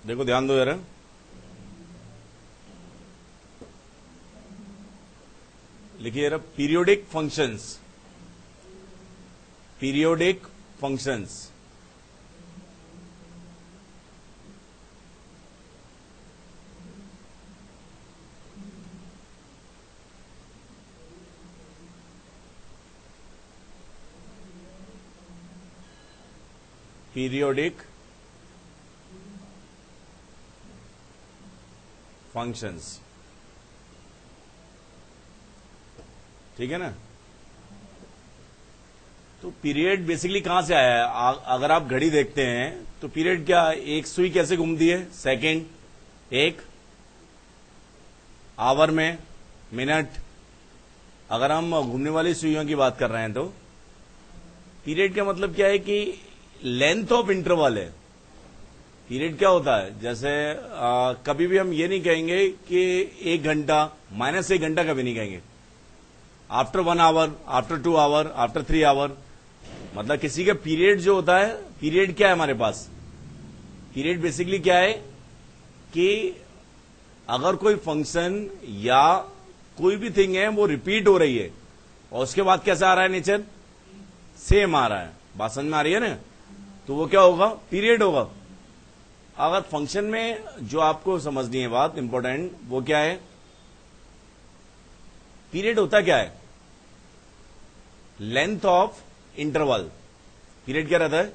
देखो ध्यान दो यार, लिखिए यार periodic functions, periodic functions. Periodic functions, ठीक है ना। तो पीरियड बेसिकली कहां से आया है? अगर आप घड़ी देखते हैं तो पीरियड क्या, एक सुई कैसे घूमती है? सेकंड, एक आवर में, मिनट। अगर हम घूमने वाली सुइयों की बात कर रहे हैं तो पीरियड का मतलब क्या है कि लेंथ ऑफ इंटरवल है। पीरियड क्या होता है? जैसे कभी भी हम ये नहीं कहेंगे कि 1 घंटा, -1 घंटा कभी नहीं कहेंगे। After 1 hour, after 2 hour, after 3 hour, मतलब किसी का पीरियड जो होता है, पीरियड क्या है हमारे पास? पीरियड बेसिकली क्या है कि अगर कोई फंक्शन या कोई भी थिंग है वो रिपीट हो रही है और उसके बाद कैसा आ रहा है नेचर? सेम आ रहा है। बात समझ में आ रही है ना? तो वो क्या होगा? पीरियड होगा। अगर फंक्शन में जो आपको समझनी है बात इंपॉर्टेंट, वो क्या है? पीरियड होता क्या है? Length of interval. पीरियड क्या रहता है?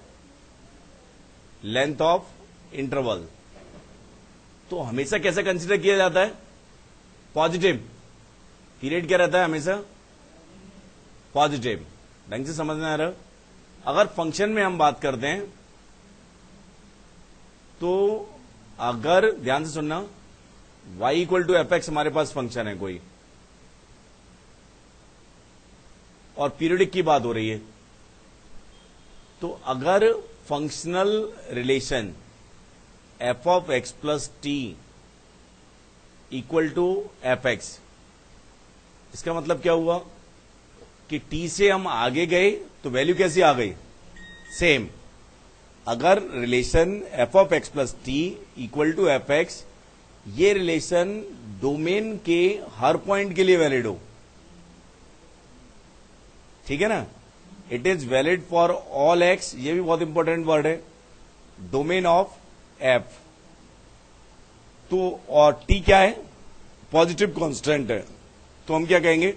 Length of interval. तो हमेशा कैसे कंसीडर किया जाता है? पॉजिटिव। पीरियड क्या रहता है? हमेशा पॉजिटिव। ढंग से समझना है। अगर फंक्शन में हम बात करते हैं तो अगर ध्यान से सुनना, y equal to F X हमारे पास फंक्शन है कोई, और पीरियडिक की बात हो रही है, तो अगर functional relation F of X plus T equal to F X, इसका मतलब क्या हुआ कि t से हम आगे गए तो वैल्यू कैसी आ गई? सेम। अगर relation F of X plus T equal to F X, ये रिलेशन डोमेन के हर पॉइंट के लिए वैलिड हो, ठीक है ना, it is valid for all x, ये भी बहुत इंपॉर्टेंट वर्ड है, डोमेन ऑफ एफ। तो और टी क्या है? पॉजिटिव कांस्टेंट है। तो हम क्या कहेंगे?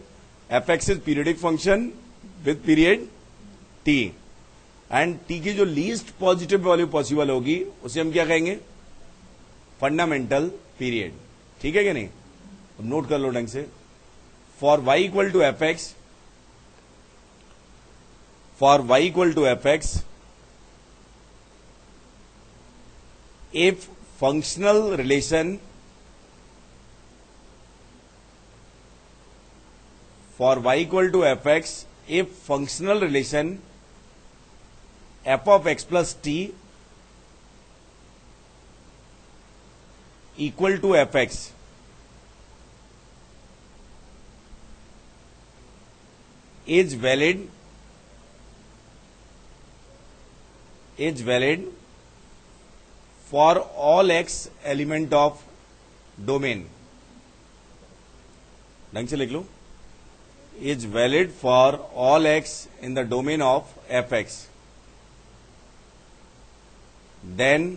F x is periodic function with period T, and T की जो लीस्ट पॉजिटिव वैल्यू पॉसिबल होगी उसे हम क्या कहेंगे? Fundamental period. ठीक है कि नहीं? अब नोट कर लो ढंग से। For y equal to F X, for y equal to F X, if functional relation, for y equal to F X, if functional relation F of X plus T equal to F X is valid for all x element of domain। ढंग से लिख लो, is valid for all x in the domain of fx, then